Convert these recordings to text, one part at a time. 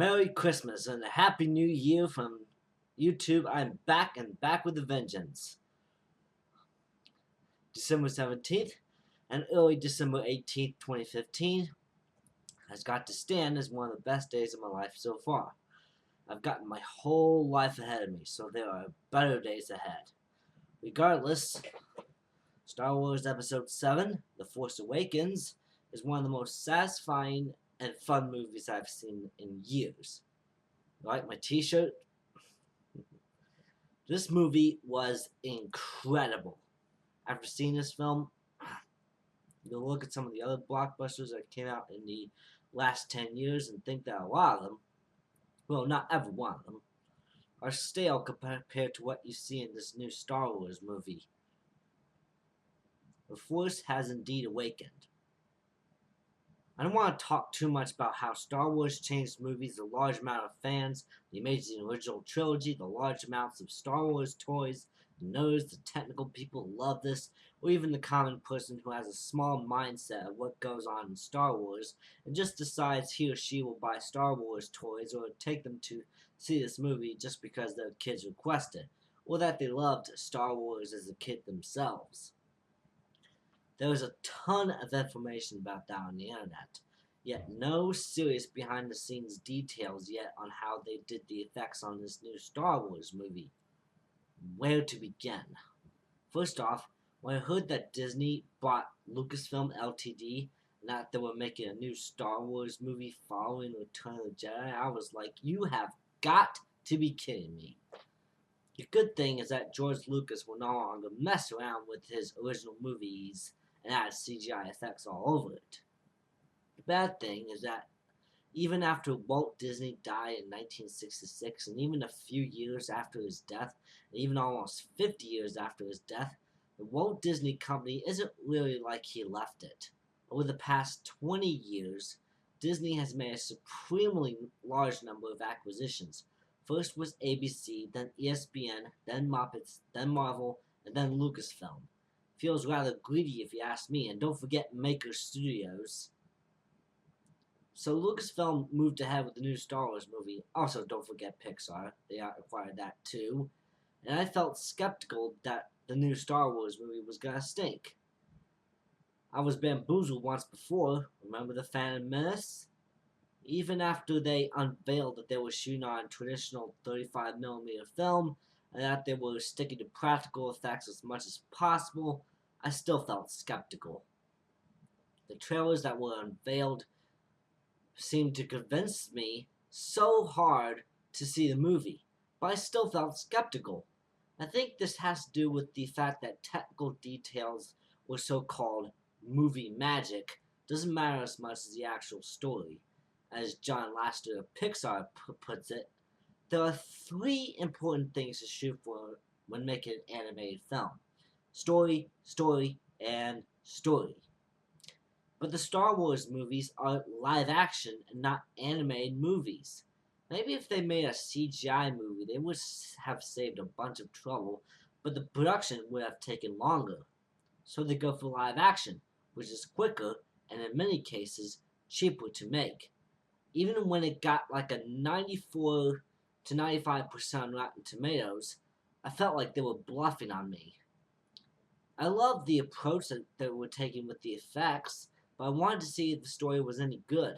Merry Christmas and a Happy New Year from YouTube. I'm back and back with a vengeance. December 17th and early December 18th, 2015 has got to stand as one of the best days of my life so far. I've gotten my whole life ahead of me, so there are better days ahead. Regardless, Star Wars Episode 7, The Force Awakens, is one of the most satisfying and fun movies I've seen in years. Like my t-shirt? This movie was incredible. After seeing this film, you'll look at some of the other blockbusters that came out in the last 10 years and think that a lot of them, well, not every one of them, are stale compared to what you see in this new Star Wars movie. The Force has indeed awakened. I don't want to talk too much about how Star Wars changed movies, the large amount of fans, the amazing original trilogy, the large amounts of Star Wars toys, the nerds, the technical people who love this, or even the common person who has a small mindset of what goes on in Star Wars and just decides he or she will buy Star Wars toys or take them to see this movie just because their kids requested, or that they loved Star Wars as a kid themselves. There was a ton of information about that on the internet, yet no serious behind-the-scenes details yet on how they did the effects on this new Star Wars movie. Where to begin? First off, when I heard that Disney bought Lucasfilm Ltd. and that they were making a new Star Wars movie following Return of the Jedi, I was like, you have got to be kidding me. The good thing is that George Lucas will no longer mess around with his original movies and add CGI effects all over it. The bad thing is that even after Walt Disney died in 1966, and even a few years after his death, and even almost 50 years after his death, the Walt Disney Company isn't really like he left it. Over the past 20 years, Disney has made a supremely large number of acquisitions. First was ABC, then ESPN, then Muppets, then Marvel, and then Lucasfilm. Feels rather greedy if you ask me, and don't forget Maker Studios. So Lucasfilm moved ahead with the new Star Wars movie. Also, don't forget Pixar. They acquired that too. And I felt skeptical that the new Star Wars movie was gonna stink. I was bamboozled once before. Remember The Phantom Menace? Even after they unveiled that they were shooting on traditional 35mm film and that they were sticking to practical effects as much as possible, I still felt skeptical. The trailers that were unveiled seemed to convince me so hard to see the movie, but I still felt skeptical. I think this has to do with the fact that technical details or so-called movie magic doesn't matter as much as the actual story. As John Lasseter of Pixar puts it, there are three important things to shoot for when making an animated film. Story, story, and story. But the Star Wars movies are live action and not animated movies. Maybe if they made a CGI movie, they would have saved a bunch of trouble, but the production would have taken longer. So they go for live action, which is quicker and in many cases cheaper to make. Even when it got like a 94 to 95% on Rotten Tomatoes, I felt like they were bluffing on me. I loved the approach that they were taking with the effects, but I wanted to see if the story was any good.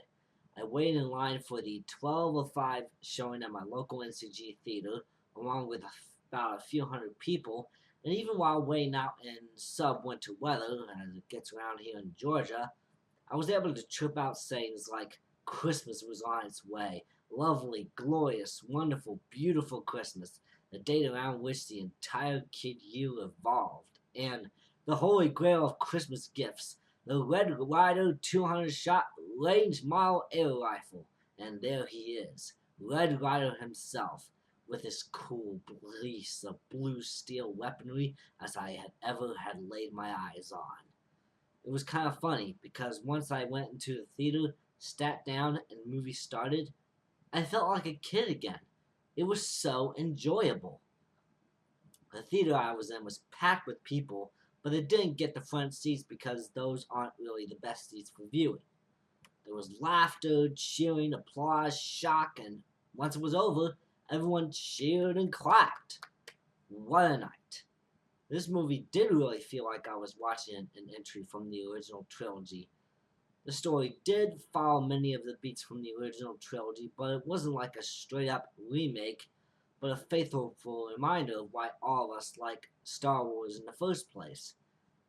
I waited in line for the 12:05 showing at my local NCG theater, along with about a few hundred people, and even while waiting out in sub-winter weather, as it gets around here in Georgia, I was able to trip out sayings like, Christmas was on its way. Lovely, glorious, wonderful, beautiful Christmas. The date around which the entire kid year evolved. And the holy grail of Christmas gifts. The Red Ryder 200-shot range model air rifle. And there he is. Red Ryder himself. With his cool piece of blue steel weaponry as I had ever laid my eyes on. It was kind of funny because once I went into the theater, sat down, and the movie started, I felt like a kid again. It was so enjoyable. The theater I was in was packed with people, but it didn't get the front seats because those aren't really the best seats for viewing. There was laughter, cheering, applause, shock, and once it was over, everyone cheered and clapped. What a night. This movie did really feel like I was watching an entry from the original trilogy. The story did follow many of the beats from the original trilogy, but it wasn't like a straight-up remake, but a faithful reminder of why all of us like Star Wars in the first place.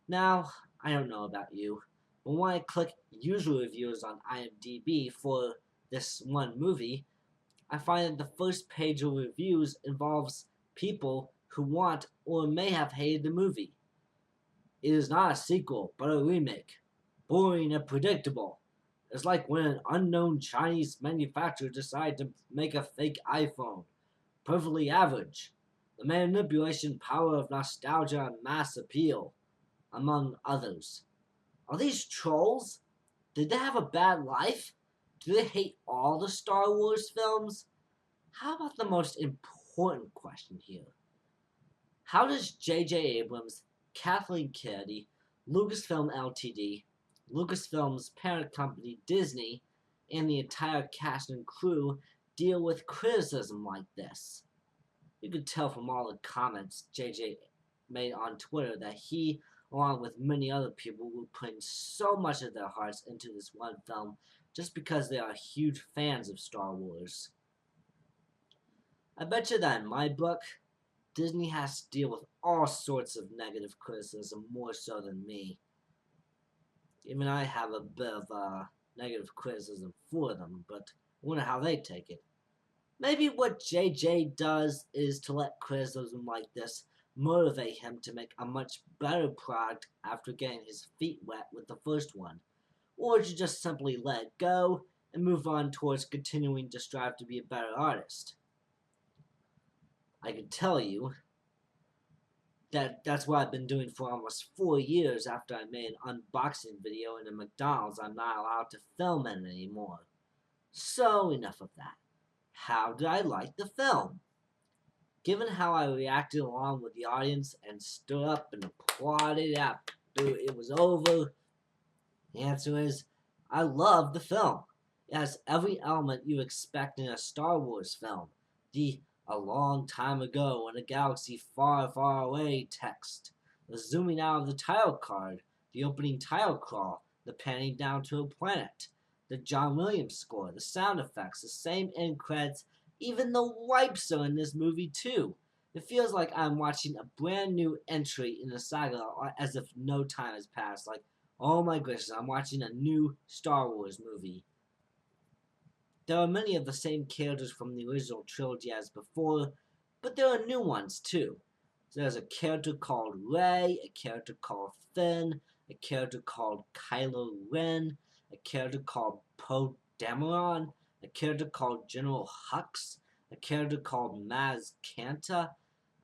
Now, I don't know about you, but when I click user reviews on IMDb for this one movie, I find that the first page of reviews involves people who want or may have hated the movie. It is not a sequel, but a remake. Boring and predictable. It's like when an unknown Chinese manufacturer decided to make a fake iPhone. Perfectly average. The manipulation power of nostalgia and mass appeal, among others. Are these trolls? Did they have a bad life? Do they hate all the Star Wars films? How about the most important question here? How does J.J. Abrams, Kathleen Kennedy, Lucasfilm Ltd., Lucasfilm's parent company Disney, and the entire cast and crew deal with criticism like this? You could tell from all the comments JJ made on Twitter that he, along with many other people, were putting so much of their hearts into this one film just because they are huge fans of Star Wars. I bet you that in my book, Disney has to deal with all sorts of negative criticism more so than me. Even I have a bit of negative criticism for them, but I wonder how they take it. Maybe what JJ does is to let criticism like this motivate him to make a much better product after getting his feet wet with the first one, or to just simply let it go and move on towards continuing to strive to be a better artist. I can tell you that that's what I've been doing for almost 4 years after I made an unboxing video in a McDonald's I'm not allowed to film in anymore. So enough of that. How did I like the film? Given how I reacted along with the audience and stood up and applauded after it was over, the answer is I love the film. It has every element you expect in a Star Wars film. The "a long time ago in a galaxy far, far away" text, the zooming out of the title card, the opening title crawl, the panning down to a planet, the John Williams score, the sound effects, the same end credits, even the wipes are in this movie too. It feels like I'm watching a brand new entry in the saga as if no time has passed. Like, oh my goodness, I'm watching a new Star Wars movie. There are many of the same characters from the original trilogy as before, but there are new ones too. So there's a character called Rey, a character called Finn, a character called Kylo Ren, a character called Poe Dameron, a character called General Hux, a character called Maz Kanata,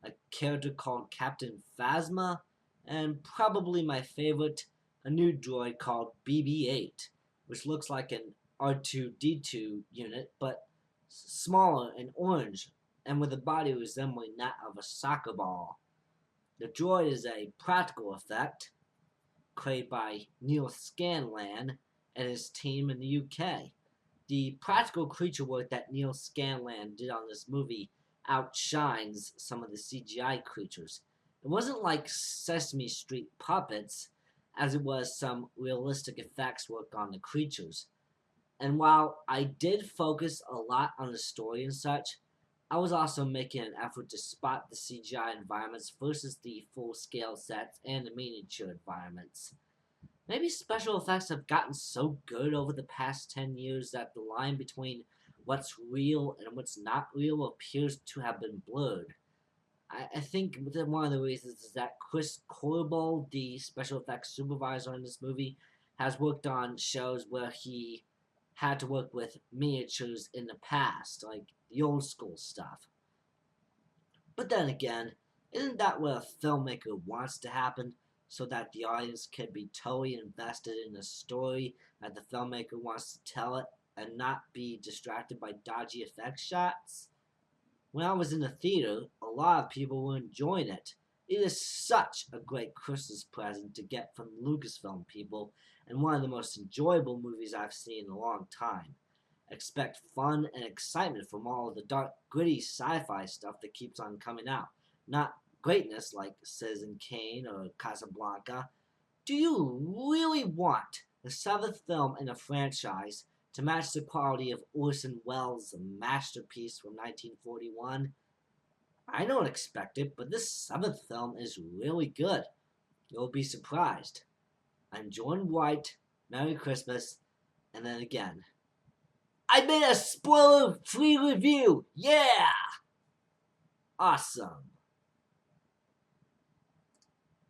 a character called Captain Phasma, and probably my favorite, a new droid called BB-8, which looks like an R2-D2 unit, but smaller and orange, and with a body resembling that of a soccer ball. The droid is a practical effect created by Neil Scanlan and his team in the UK. The practical creature work that Neil Scanlan did on this movie outshines some of the CGI creatures. It wasn't like Sesame Street puppets, as it was some realistic effects work on the creatures. And while I did focus a lot on the story and such, I was also making an effort to spot the CGI environments versus the full-scale sets and the miniature environments. Maybe special effects have gotten so good over the past 10 years that the line between what's real and what's not real appears to have been blurred. I think one of the reasons is that Chris Corbell, the special effects supervisor in this movie, has worked on shows where he had to work with miniatures in the past, like the old school stuff. But then again, isn't that what a filmmaker wants to happen, so that the audience can be totally invested in the story that the filmmaker wants to tell it and not be distracted by dodgy effect shots? When I was in the theater, a lot of people were enjoying it. It is such a great Christmas present to get from the Lucasfilm people, and one of the most enjoyable movies I've seen in a long time. Expect fun and excitement from all of the dark, gritty sci-fi stuff that keeps on coming out. Not greatness like Citizen Kane or Casablanca. Do you really want the seventh film in a franchise to match the quality of Orson Welles' masterpiece from 1941? I don't expect it, but this seventh film is really good. You'll be surprised. I'm Jordan White. Merry Christmas. And then again, I made a spoiler-free review. Yeah! Awesome.